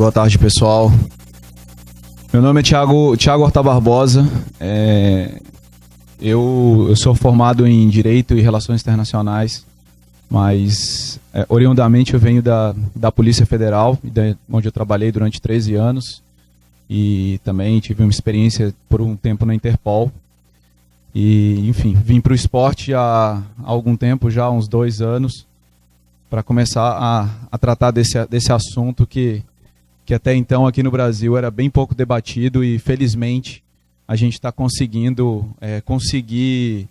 Boa tarde, pessoal. Meu nome é Thiago Horta Barbosa. Eu sou formado em Direito e Relações Internacionais, mas oriundamente eu venho da Polícia Federal, onde eu trabalhei durante 13 anos e também tive uma experiência por um tempo na Interpol. E, enfim, vim para o esporte há algum tempo, já há uns 2 anos, para começar a tratar desse assunto que até então aqui no Brasil era bem pouco debatido e felizmente a gente está conseguindo conseguir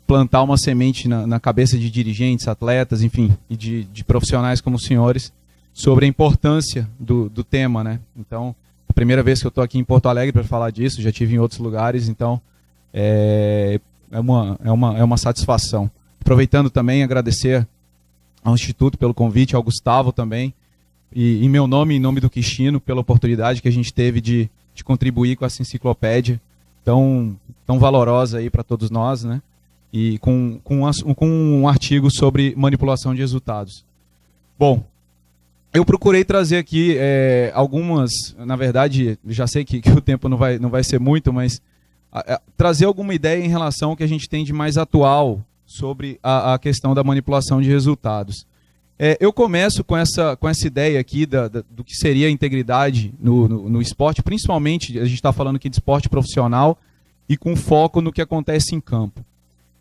plantar uma semente na cabeça de dirigentes, atletas, enfim, e de profissionais como os senhores sobre a importância do tema, né? Então, a primeira vez que eu estou aqui em Porto Alegre para falar disso, já tive em outros lugares, então é uma satisfação. Aproveitando também, agradecer ao Instituto pelo convite, ao Gustavo também, e em meu nome, em nome do Quixino, pela oportunidade que a gente teve de contribuir com essa enciclopédia tão valorosa aí para todos nós, né? E com um artigo sobre manipulação de resultados. Bom, eu procurei trazer aqui algumas, na verdade, já sei que o tempo não vai ser muito, mas trazer alguma ideia em relação ao que a gente tem de mais atual sobre a questão da manipulação de resultados. Eu começo com essa ideia aqui do que seria a integridade no esporte, principalmente, a gente está falando aqui de esporte profissional e com foco no que acontece em campo.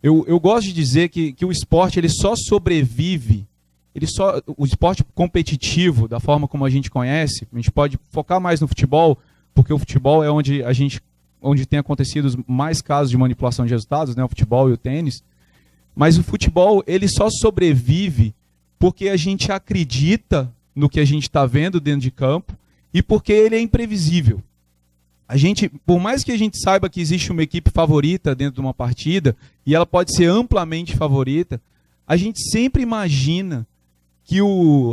Eu gosto de dizer que o esporte ele só sobrevive, o esporte competitivo, da forma como a gente conhece, a gente pode focar mais no futebol, porque o futebol é onde tem acontecido mais casos de manipulação de resultados, né, o futebol e o tênis, mas o futebol ele só sobrevive porque a gente acredita no que a gente está vendo dentro de campo e porque ele é imprevisível. Por mais que a gente saiba que existe uma equipe favorita dentro de uma partida, e ela pode ser amplamente favorita, a gente sempre imagina que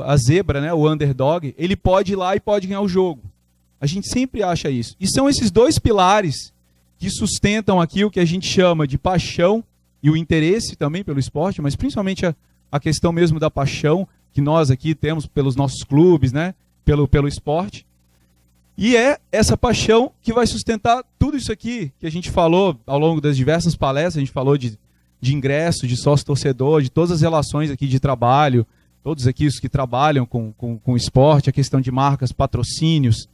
a zebra, né, o underdog, ele pode ir lá e pode ganhar o jogo. A gente sempre acha isso. E são esses 2 pilares que sustentam aqui o que a gente chama de paixão e o interesse também pelo esporte, mas principalmente a questão mesmo da paixão que nós aqui temos pelos nossos clubes, né? Pelo esporte. E é essa paixão que vai sustentar tudo isso aqui que a gente falou ao longo das diversas palestras. A gente falou de ingresso, de sócio-torcedor, de todas as relações aqui de trabalho, todos aqui os que trabalham com o esporte, a questão de marcas, patrocínios.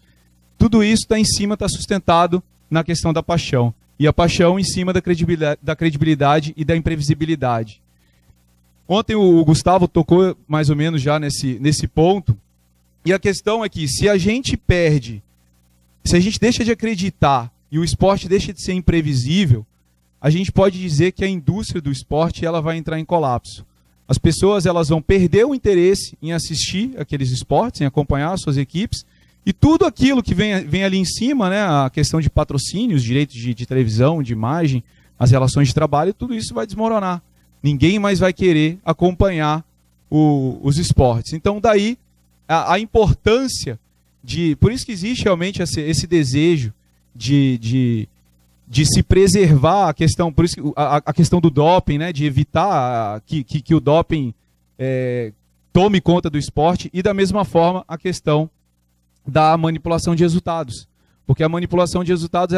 Tudo isso está sustentado na questão da paixão. E a paixão em cima da credibilidade e da imprevisibilidade. Ontem o Gustavo tocou mais ou menos já nesse ponto, e a questão é que se a gente deixa de acreditar e o esporte deixa de ser imprevisível, a gente pode dizer que a indústria do esporte ela vai entrar em colapso. As pessoas elas vão perder o interesse em assistir aqueles esportes, em acompanhar as suas equipes, e tudo aquilo que vem ali em cima, né, a questão de patrocínios, direitos de televisão, de imagem, as relações de trabalho, tudo isso vai desmoronar. Ninguém mais vai querer acompanhar os esportes. Então, daí, a importância por isso que existe realmente esse desejo de se preservar a questão, por isso a questão do doping, né, de evitar que o doping tome conta do esporte, e da mesma forma a questão da manipulação de resultados. Porque a manipulação de resultados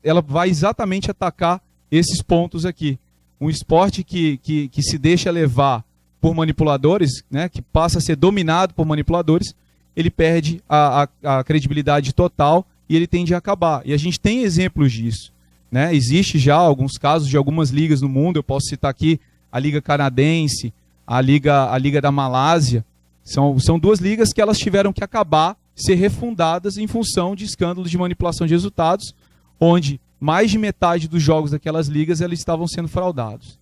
ela vai exatamente atacar esses pontos aqui. Um esporte que se deixa levar por manipuladores, né, que passa a ser dominado por manipuladores, ele perde a credibilidade total e ele tende a acabar. E a gente tem exemplos disso, né? Existe já alguns casos de algumas ligas no mundo, eu posso citar aqui a Liga Canadense, a Liga da Malásia. São 2 ligas que elas tiveram que acabar, ser refundadas em função de escândalos de manipulação de resultados, onde mais de metade dos jogos daquelas ligas eles estavam sendo fraudados.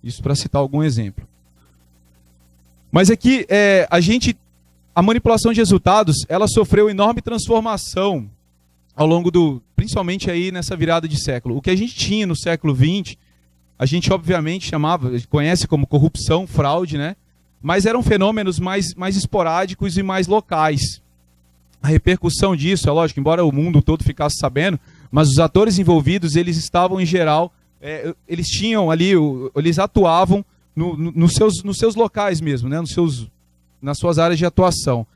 Isso para citar algum exemplo. Mas aqui, a manipulação de resultados, ela sofreu enorme transformação ao longo principalmente aí nessa virada de século. O que a gente tinha no século XX, a gente obviamente conhece como corrupção, fraude, né? Mas eram fenômenos mais esporádicos e mais locais. A repercussão disso, é lógico, embora o mundo todo ficasse sabendo, mas os atores envolvidos, eles estavam em geral, eles tinham ali, eles atuavam nos seus locais mesmo, né? Nas suas áreas de atuação.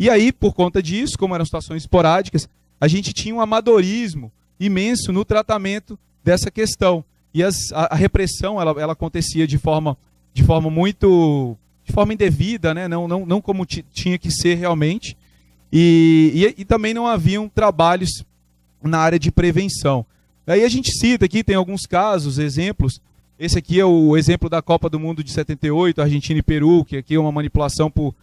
E aí, por conta disso, como eram situações esporádicas, a gente tinha um amadorismo imenso no tratamento dessa questão. E a repressão ela acontecia de forma indevida, né? Não como tinha que ser realmente. E também não haviam trabalhos na área de prevenção. Aí a gente cita aqui, tem alguns casos, exemplos. Esse aqui é o exemplo da Copa do Mundo de 78, Argentina e Peru, que aqui é uma manipulação por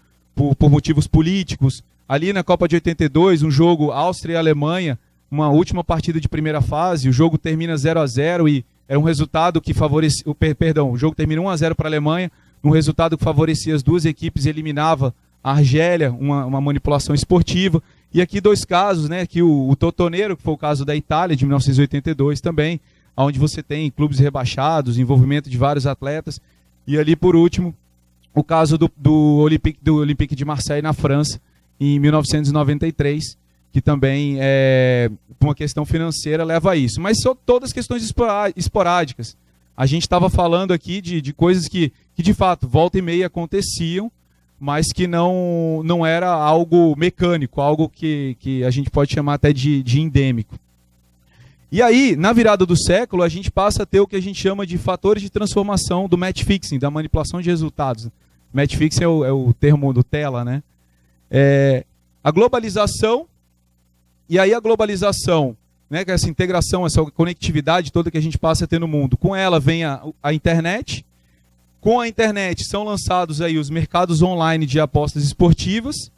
motivos políticos. Ali na Copa de 82, um jogo Áustria e Alemanha, uma última partida de primeira fase, o jogo termina 0-0 e era um resultado que favorecia... o jogo termina 1-0 para a Alemanha, um resultado que favorecia as duas equipes e eliminava a Argélia, uma manipulação esportiva. E aqui dois casos, né, que o Totonero, que foi o caso da Itália, de 1982 também, onde você tem clubes rebaixados, envolvimento de vários atletas. E ali, por último, o caso do Olympique de Marseille, na França, em 1993, que também, por uma questão financeira, leva a isso. Mas são todas questões esporádicas. A gente estava falando aqui de coisas que, de fato, volta e meia aconteciam, mas que não era algo mecânico, algo que a gente pode chamar até de endêmico. E aí, na virada do século, a gente passa a ter o que a gente chama de fatores de transformação do match fixing, da manipulação de resultados. Match fixing é o termo do Tela, né? A globalização, e aí a globalização, né, essa integração, essa conectividade toda que a gente passa a ter no mundo, com ela vem a internet. Com a internet são lançados aí os mercados online de apostas esportivas.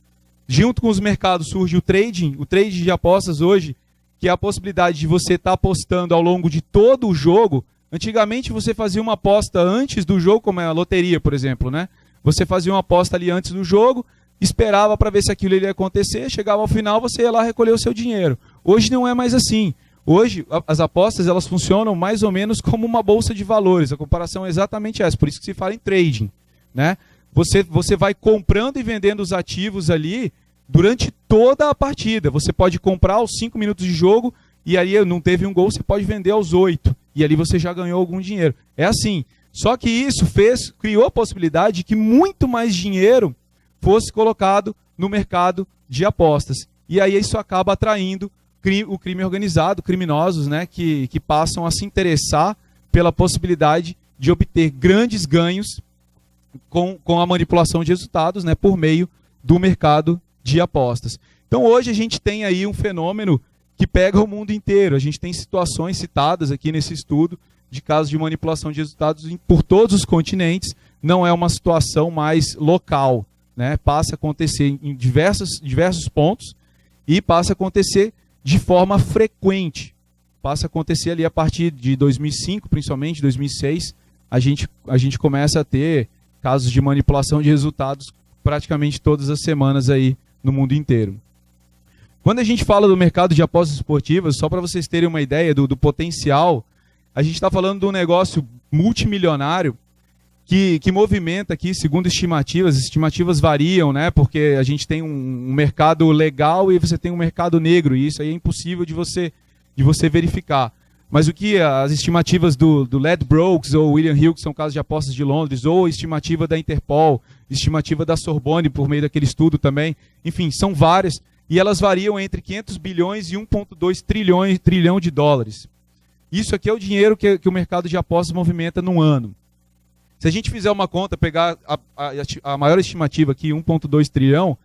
Junto com os mercados surge o trading de apostas hoje, que é a possibilidade de você estar apostando ao longo de todo o jogo. Antigamente você fazia uma aposta antes do jogo, como é a loteria, por exemplo, né? Você fazia uma aposta ali antes do jogo, esperava para ver se aquilo ia acontecer, chegava ao final, você ia lá recolher o seu dinheiro. Hoje não é mais assim. Hoje, as apostas elas funcionam mais ou menos como uma bolsa de valores. A comparação é exatamente essa, por isso que se fala em trading, né? Você vai comprando e vendendo os ativos ali durante toda a partida. Você pode comprar aos 5 minutos de jogo e aí não teve um gol, você pode vender aos 8. E ali você já ganhou algum dinheiro. É assim. Só que isso criou a possibilidade de que muito mais dinheiro fosse colocado no mercado de apostas. E aí isso acaba atraindo o crime organizado, criminosos, né, que passam a se interessar pela possibilidade de obter grandes ganhos com a manipulação de resultados, né, por meio do mercado de apostas. Então hoje a gente tem aí um fenômeno que pega o mundo inteiro. A gente tem situações citadas aqui nesse estudo de casos de manipulação de resultados por todos os continentes. Não é uma situação mais local, né? Passa a acontecer em diversos pontos e passa a acontecer de forma frequente. Passa a acontecer ali a partir de 2005, principalmente 2006, a gente começa a ter casos de manipulação de resultados praticamente todas as semanas aí no mundo inteiro. Quando a gente fala do mercado de apostas esportivas, só para vocês terem uma ideia do potencial, a gente está falando de um negócio multimilionário que movimenta aqui, segundo estimativas variam, né? Porque a gente tem um mercado legal e você tem um mercado negro, e isso aí é impossível de você verificar. Mas o que as estimativas do Ladbrokes ou William Hill, que são casos de apostas de Londres, ou a estimativa da Interpol, estimativa da Sorbonne, por meio daquele estudo também, enfim, são várias, e elas variam entre 500 bilhões e 1,2 trilhão de dólares. Isso aqui é o dinheiro que o mercado de apostas movimenta num ano. Se a gente fizer uma conta, pegar a maior estimativa aqui, 1,2 trilhão,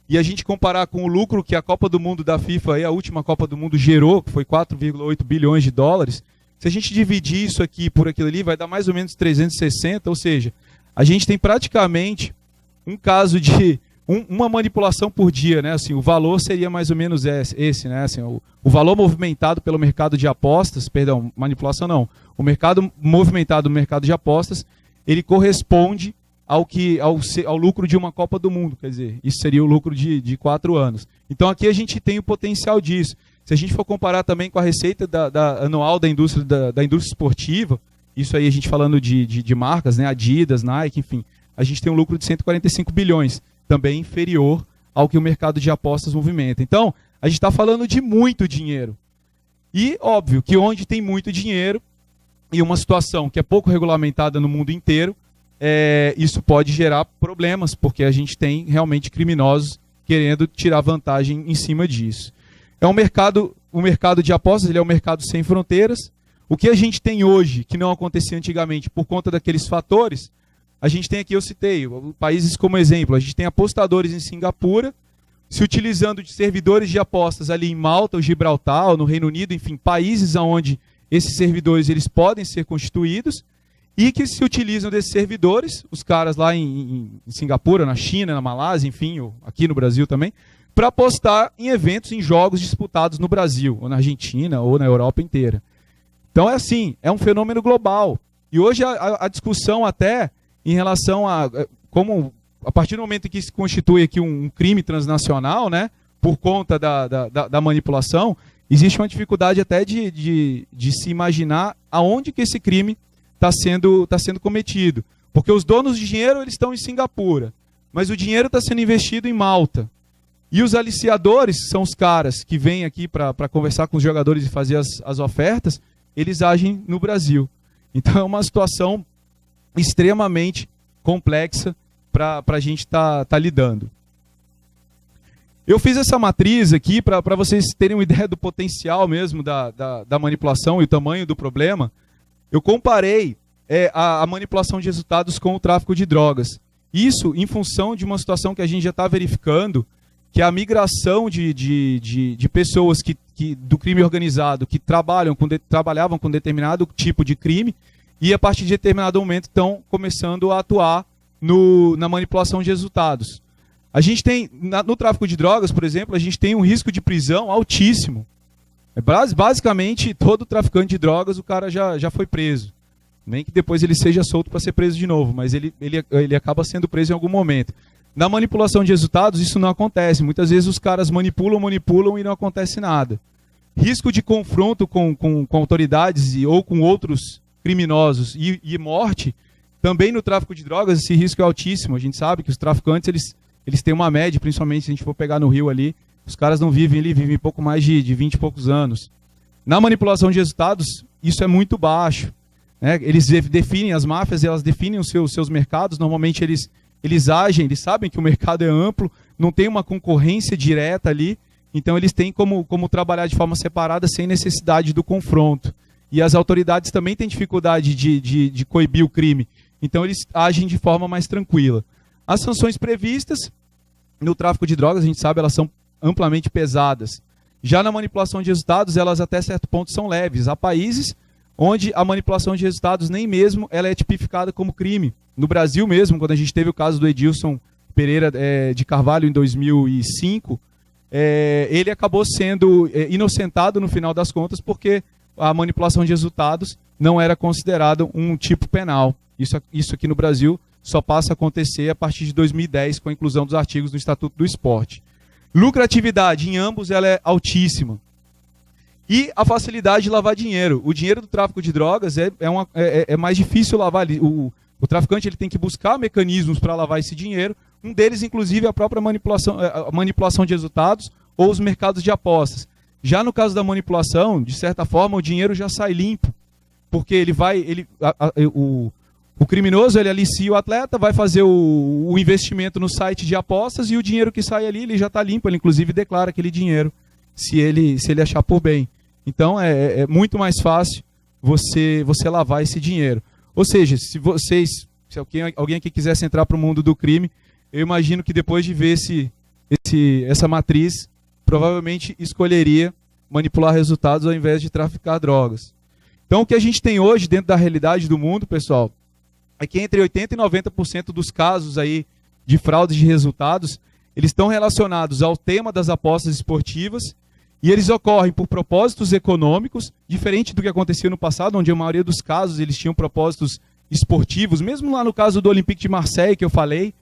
e a gente comparar com o lucro que a Copa do Mundo da FIFA, a última Copa do Mundo, gerou, que foi 4,8 bilhões de dólares, se a gente dividir isso aqui por aquilo ali, vai dar mais ou menos 360, ou seja, a gente tem praticamente um caso de uma manipulação por dia, né? Assim, o valor seria mais ou menos esse, né? Assim, o valor movimentado pelo mercado de apostas, perdão, manipulação não, o mercado movimentado no mercado de apostas, ele corresponde ao lucro de uma Copa do Mundo, quer dizer, isso seria o lucro de 4 anos. Então aqui a gente tem o potencial disso. Se a gente for comparar também com a receita anual da indústria esportiva, isso aí a gente falando de marcas, né, Adidas, Nike, enfim, a gente tem um lucro de 145 bilhões, também inferior ao que o mercado de apostas movimenta. Então, a gente está falando de muito dinheiro. E, óbvio, que onde tem muito dinheiro, e uma situação que é pouco regulamentada no mundo inteiro, isso pode gerar problemas, porque a gente tem realmente criminosos querendo tirar vantagem em cima disso. É um mercado, o mercado de apostas, ele é um mercado sem fronteiras. O que a gente tem hoje, que não acontecia antigamente por conta daqueles fatores, a gente tem aqui, eu citei, países como exemplo, a gente tem apostadores em Singapura, se utilizando de servidores de apostas ali em Malta, ou Gibraltar, ou no Reino Unido, enfim, países onde esses servidores eles podem ser constituídos, e que se utilizam desses servidores, os caras lá em Singapura, na China, na Malásia, enfim, ou aqui no Brasil também, para apostar em eventos, em jogos disputados no Brasil, ou na Argentina, ou na Europa inteira. Então é assim, é um fenômeno global. E hoje a discussão até em relação a como, a partir do momento em que se constitui aqui um crime transnacional, né, por conta da manipulação, existe uma dificuldade até de se imaginar aonde que esse crime está sendo cometido. Porque os donos de dinheiro eles estão em Singapura, mas o dinheiro está sendo investido em Malta. E os aliciadores, são os caras que vêm aqui para conversar com os jogadores e fazer as ofertas, eles agem no Brasil. Então é uma situação extremamente complexa para a gente tá lidando. Eu fiz essa matriz aqui para vocês terem uma ideia do potencial mesmo da manipulação e o tamanho do problema. Eu comparei a manipulação de resultados com o tráfico de drogas. Isso em função de uma situação que a gente já está verificando, que é a migração de pessoas do crime organizado que trabalhavam com determinado tipo de crime e a partir de determinado momento estão começando a atuar na manipulação de resultados. A gente tem, no tráfico de drogas, por exemplo, a gente tem um risco de prisão altíssimo. Basicamente, todo traficante de drogas, o cara já foi preso. Nem que depois ele seja solto para ser preso de novo, mas ele acaba sendo preso em algum momento. Na manipulação de resultados, isso não acontece. Muitas vezes os caras manipulam e não acontece nada. Risco de confronto com autoridades ou com outros criminosos e morte, também no tráfico de drogas, esse risco é altíssimo. A gente sabe que os traficantes, eles têm uma média, principalmente se a gente for pegar no Rio ali, os caras não vivem ali, vivem pouco mais de 20 e poucos anos. Na manipulação de resultados, isso é muito baixo. Né? Eles definem, as máfias, elas definem os seus mercados, normalmente eles agem, eles sabem que o mercado é amplo, não tem uma concorrência direta ali, então eles têm como trabalhar de forma separada sem necessidade do confronto. E as autoridades também têm dificuldade de coibir o crime, então eles agem de forma mais tranquila. As sanções previstas no tráfico de drogas, a gente sabe, elas são amplamente pesadas. Já na manipulação de resultados, elas até certo ponto são leves. Há países onde a manipulação de resultados nem mesmo ela é tipificada como crime. No Brasil mesmo, quando a gente teve o caso do Edilson Pereira de Carvalho em 2005, ele acabou sendo inocentado no final das contas porque a manipulação de resultados não era considerado um tipo penal. Isso aqui no Brasil só passa a acontecer a partir de 2010 com a inclusão dos artigos do Estatuto do Esporte. Lucratividade em ambos ela é altíssima. E a facilidade de lavar dinheiro. O dinheiro do tráfico de drogas é mais difícil lavar. O traficante ele tem que buscar mecanismos para lavar esse dinheiro. Um deles, inclusive, é a própria manipulação de resultados ou os mercados de apostas. Já no caso da manipulação, de certa forma, o dinheiro já sai limpo. Porque o criminoso ele alicia o atleta, vai fazer o investimento no site de apostas e o dinheiro que sai ali ele já está limpo. Ele, inclusive, declara aquele dinheiro se ele achar por bem. Então, é muito mais fácil você lavar esse dinheiro. Ou seja, se alguém aqui quisesse entrar para o mundo do crime, eu imagino que depois de ver essa matriz, provavelmente escolheria manipular resultados ao invés de traficar drogas. Então, o que a gente tem hoje dentro da realidade do mundo, pessoal, é que entre 80% e 90% dos casos aí de fraude de resultados, eles estão relacionados ao tema das apostas esportivas e eles ocorrem por propósitos econômicos, diferente do que acontecia no passado, onde a maioria dos casos eles tinham propósitos esportivos, mesmo lá no caso do Olympique de Marseille, que eu falei,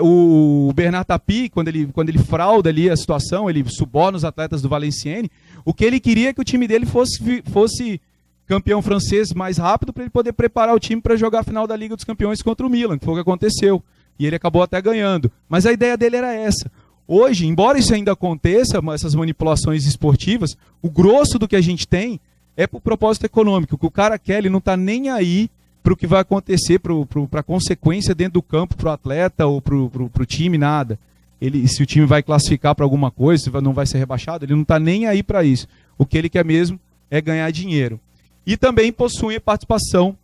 o Bernard Tapie, quando ele frauda ali a situação, ele suborna os atletas do Valenciennes, o que ele queria é que o time dele fosse campeão francês mais rápido para ele poder preparar o time para jogar a final da Liga dos Campeões contra o Milan, que foi o que aconteceu. E ele acabou até ganhando. Mas a ideia dele era essa. Hoje, embora isso ainda aconteça, essas manipulações esportivas, o grosso do que a gente tem é para o propósito econômico. O que o cara quer, ele não está nem aí para o que vai acontecer, para a consequência dentro do campo, para o atleta ou para o time, nada. se o time vai classificar para alguma coisa, se não vai ser rebaixado, ele não está nem aí para isso. O que ele quer mesmo é ganhar dinheiro. E também possui a participação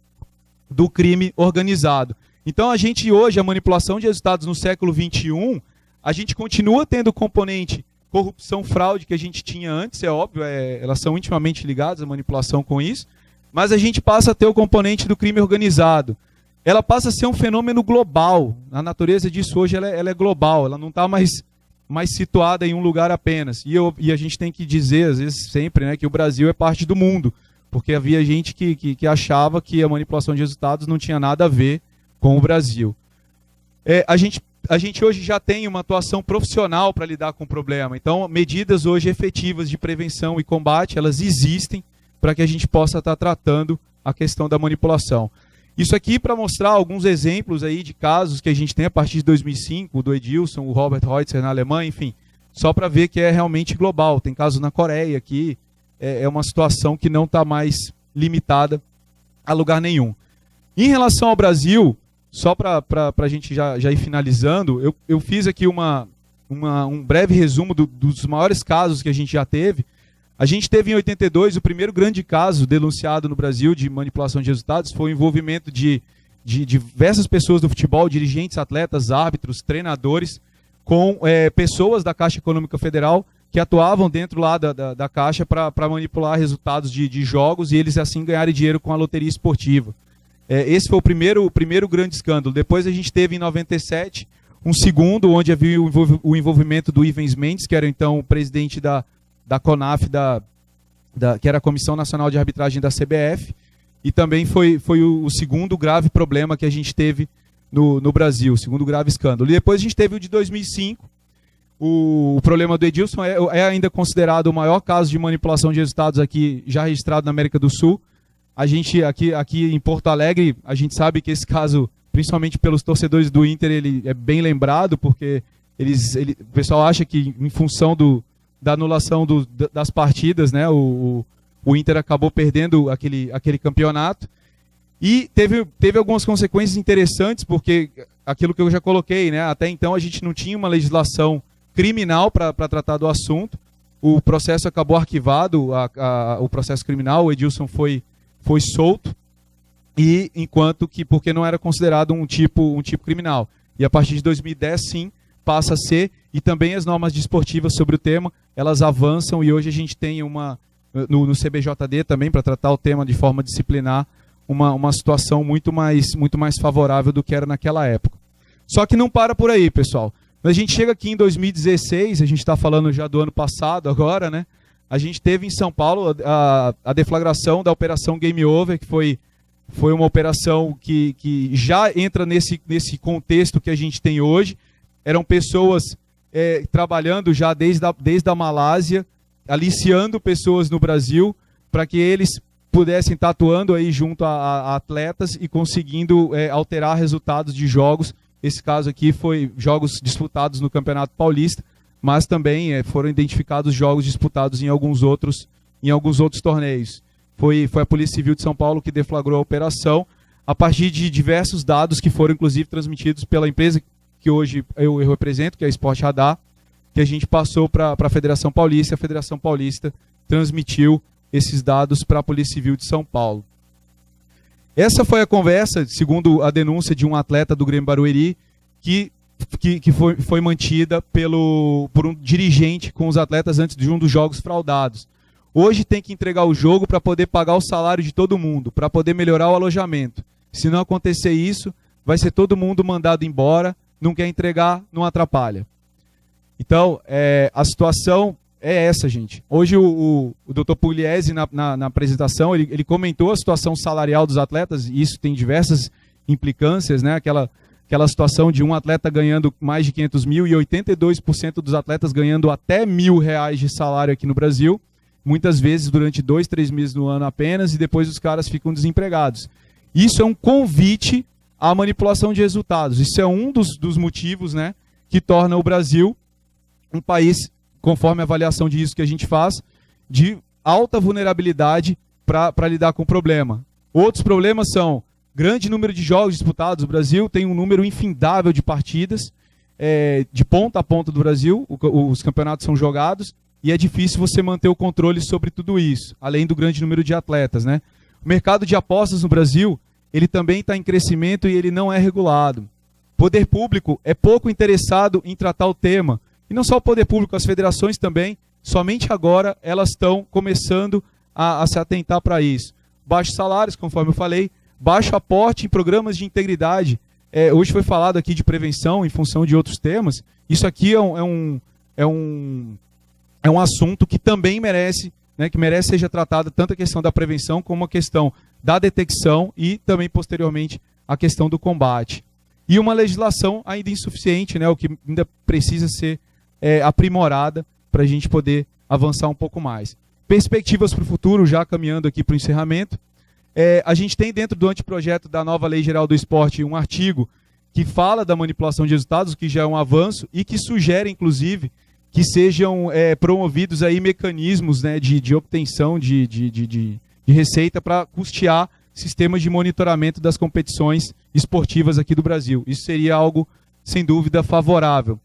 do crime organizado. Então a gente hoje, a manipulação de resultados no século XXI, a gente continua tendo o componente corrupção, fraude que a gente tinha antes, é óbvio, elas são intimamente ligadas, a manipulação com isso, mas a gente passa a ter o componente do crime organizado. Ela passa a ser um fenômeno global. A natureza disso hoje ela é global, ela não está mais situada em um lugar apenas. E a gente tem que dizer, às vezes, sempre, né, que o Brasil é parte do mundo, porque havia gente que achava que a manipulação de resultados não tinha nada a ver com o Brasil. A gente hoje já tem uma atuação profissional para lidar com o problema. Então, medidas hoje efetivas de prevenção e combate, elas existem para que a gente possa estar tratando a questão da manipulação. Isso aqui para mostrar alguns exemplos aí de casos que a gente tem a partir de 2005, do Edilson, o Robert Reutzer na Alemanha, enfim, só para ver que é realmente global. Tem casos na Coreia aqui, é uma situação que não está mais limitada a lugar nenhum. Em relação ao Brasil, só para a gente já ir finalizando, eu fiz aqui um breve resumo dos maiores casos que a gente já teve. A gente teve em 82 o primeiro grande caso denunciado no Brasil de manipulação de resultados, foi o envolvimento de diversas pessoas do futebol, dirigentes, atletas, árbitros, treinadores, com pessoas da Caixa Econômica Federal que atuavam dentro lá da Caixa para manipular resultados de jogos e eles assim ganharem dinheiro com a loteria esportiva. Esse foi o primeiro grande escândalo. Depois a gente teve em 97 um segundo, onde havia o envolvimento do Ivens Mendes, que era então o presidente da CONAF, que era a Comissão Nacional de Arbitragem da CBF, e também foi o segundo grave problema que a gente teve no Brasil, o segundo grave escândalo. E depois a gente teve o de 2005, o problema do Edilson é ainda considerado o maior caso de manipulação de resultados aqui já registrado na América do Sul. A gente, aqui em Porto Alegre, a gente sabe que esse caso, principalmente pelos torcedores do Inter, ele é bem lembrado, porque o pessoal acha que em função da anulação das partidas, né, o Inter acabou perdendo aquele campeonato. E teve algumas consequências interessantes, porque aquilo que eu já coloquei, né, até então a gente não tinha uma legislação criminal para tratar do assunto. O processo acabou arquivado, o processo criminal, o Edilson foi solto, e enquanto que, porque não era considerado um tipo criminal. E a partir de 2010, sim, passa a ser, e também as normas desportivas sobre o tema, elas avançam, e hoje a gente tem no CBJD também, para tratar o tema de forma disciplinar, uma situação muito mais favorável do que era naquela época. Só que não para por aí, pessoal. A gente chega aqui em 2016, a gente está falando já do ano passado agora, né? A gente teve em São Paulo a deflagração da Operação Game Over, que foi uma operação que já entra nesse contexto que a gente tem hoje. Eram pessoas trabalhando já desde a Malásia, aliciando pessoas no Brasil, para que eles pudessem estar atuando aí junto a atletas e conseguindo alterar resultados de jogos. Esse caso aqui foi jogos disputados no Campeonato Paulista, mas também foram identificados jogos disputados em alguns outros torneios. Foi a Polícia Civil de São Paulo que deflagrou a operação, a partir de diversos dados que foram, inclusive, transmitidos pela empresa que hoje eu represento, que é a Sport Radar, que a gente passou para a Federação Paulista, e a Federação Paulista transmitiu esses dados para a Polícia Civil de São Paulo. Essa foi a conversa, segundo a denúncia de um atleta do Grêmio Barueri, que foi mantida por um dirigente com os atletas antes de um dos jogos fraudados. Hoje tem que entregar o jogo para poder pagar o salário de todo mundo, para poder melhorar o alojamento. Se não acontecer isso, vai ser todo mundo mandado embora, não quer entregar, não atrapalha. Então, a situação é essa, gente. Hoje o Dr. Pugliese, na apresentação, ele comentou a situação salarial dos atletas, e isso tem diversas implicâncias, né? Aquela situação de um atleta ganhando mais de 500 mil e 82% dos atletas ganhando até R$1.000 de salário aqui no Brasil, muitas vezes durante 2, 3 meses no ano apenas, e depois os caras ficam desempregados. Isso é um convite à manipulação de resultados. Isso é um dos motivos, né, que torna o Brasil um país, conforme a avaliação de risco que a gente faz, de alta vulnerabilidade para lidar com o problema. Outros problemas são grande número de jogos disputados. O Brasil tem um número infindável de partidas de ponta a ponta do Brasil, os campeonatos são jogados, e é difícil você manter o controle sobre tudo isso, além do grande número de atletas, né? O mercado de apostas no Brasil, ele também está em crescimento e ele não é regulado. O poder público é pouco interessado em tratar o tema. E não só o poder público, as federações também, somente agora elas estão começando a se atentar para isso. Baixos salários, conforme eu falei, baixo aporte em programas de integridade. Hoje foi falado aqui de prevenção em função de outros temas. Isso aqui é um assunto que também merece, né, que merece seja tratada tanto a questão da prevenção como a questão da detecção e também posteriormente a questão do combate. E uma legislação ainda insuficiente, né, o que ainda precisa ser aprimorada para a gente poder avançar um pouco mais. Perspectivas para o futuro, já caminhando aqui para o encerramento. A gente tem dentro do anteprojeto da nova Lei Geral do Esporte um artigo que fala da manipulação de resultados, que já é um avanço, e que sugere, inclusive, que sejam promovidos aí mecanismos, né, de obtenção de receita para custear sistemas de monitoramento das competições esportivas aqui do Brasil. Isso seria algo, sem dúvida, favorável.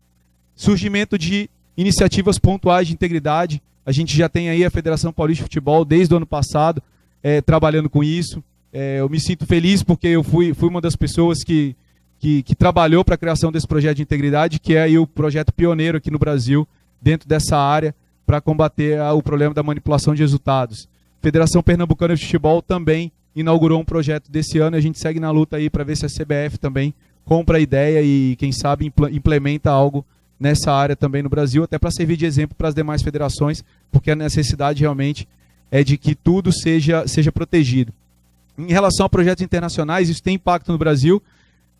Surgimento de iniciativas pontuais de integridade. A gente já tem aí a Federação Paulista de Futebol desde o ano passado trabalhando com isso. Eu me sinto feliz porque eu fui uma das pessoas que trabalhou para a criação desse projeto de integridade, que é aí o projeto pioneiro aqui no Brasil, dentro dessa área, para combater o problema da manipulação de resultados. Federação Pernambucana de Futebol também inaugurou um projeto desse ano, e a gente segue na luta aí para ver se a CBF também compra a ideia e, quem sabe, implementa algo nessa área também no Brasil, até para servir de exemplo para as demais federações, porque a necessidade realmente é de que tudo seja protegido. Em relação a projetos internacionais, isso tem impacto no Brasil.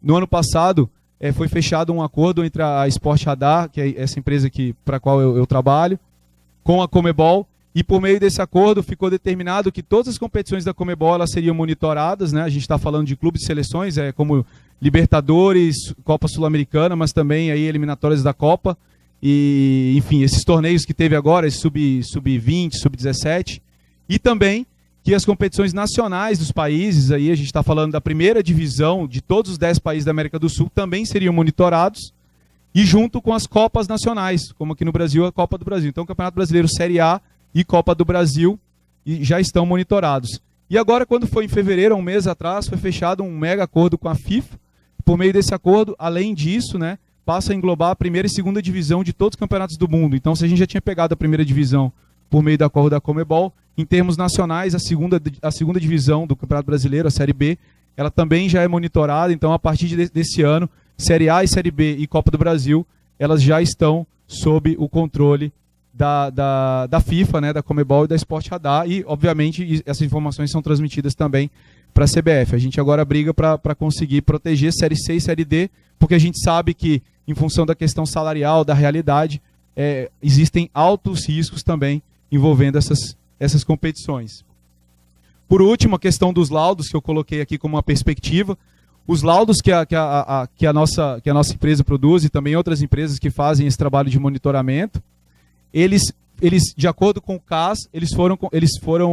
No ano passado, foi fechado um acordo entre a Sport Radar, que é essa empresa para a qual eu trabalho, com a Comebol, e por meio desse acordo ficou determinado que todas as competições da Comebol elas seriam monitoradas, né? A gente está falando de clubes de seleções, como Libertadores, Copa Sul-Americana, mas também aí eliminatórias da Copa, e enfim, esses torneios que teve agora, esse sub-20, sub-17, e também que as competições nacionais dos países, aí a gente está falando da primeira divisão de todos os 10 países da América do Sul, também seriam monitorados, e junto com as Copas nacionais, como aqui no Brasil, a Copa do Brasil. Então, o Campeonato Brasileiro Série A e Copa do Brasil já estão monitorados. E agora, quando foi em fevereiro, um mês atrás, foi fechado um mega acordo com a FIFA. Por meio desse acordo, além disso, né, passa a englobar a primeira e segunda divisão de todos os campeonatos do mundo. Então, se a gente já tinha pegado a primeira divisão por meio do acordo da Comebol, em termos nacionais, a segunda divisão do Campeonato Brasileiro, a Série B, ela também já é monitorada. Então, a partir desse ano, Série A e Série B e Copa do Brasil, elas já estão sob o controle da FIFA, né, da Comebol e da Sport Radar, e obviamente essas informações são transmitidas também para a CBF. A gente agora briga para conseguir proteger Série C e Série D, porque a gente sabe que, em função da questão salarial, da realidade, existem altos riscos também envolvendo essas competições. Por último, a questão dos laudos, que eu coloquei aqui como uma perspectiva. Os laudos que a nossa empresa produz, e também outras empresas que fazem esse trabalho de monitoramento, eles de acordo com o CAS,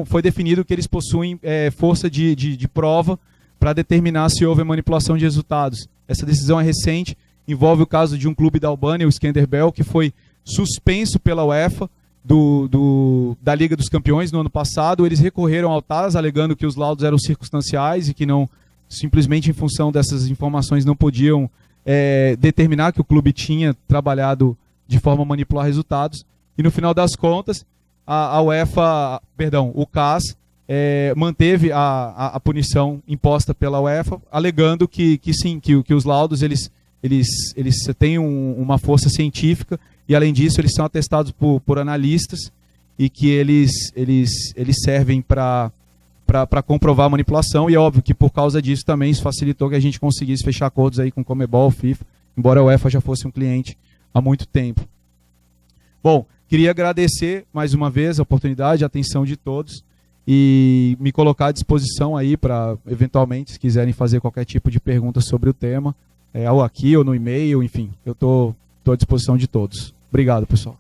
foi definido que eles possuem força de prova para determinar se houve manipulação de resultados. Essa decisão é recente, envolve o caso de um clube da Albânia, o Skanderbeg, que foi suspenso pela UEFA da Liga dos Campeões no ano passado. Eles recorreram ao TAS, alegando que os laudos eram circunstanciais e que não, simplesmente em função dessas informações, não podiam determinar que o clube tinha trabalhado de forma a manipular resultados. E no final das contas, o CAS manteve a punição imposta pela UEFA, alegando que sim, que os laudos eles têm uma força científica, e além disso eles são atestados por analistas, e que eles servem para comprovar a manipulação. E é óbvio que por causa disso também isso facilitou que a gente conseguisse fechar acordos aí com Comebol, FIFA, embora a UEFA já fosse um cliente há muito tempo. Bom, queria agradecer mais uma vez a oportunidade, a atenção de todos, e me colocar à disposição aí para, eventualmente, se quiserem fazer qualquer tipo de pergunta sobre o tema, ou aqui ou no e-mail, enfim, eu estou à disposição de todos. Obrigado, pessoal.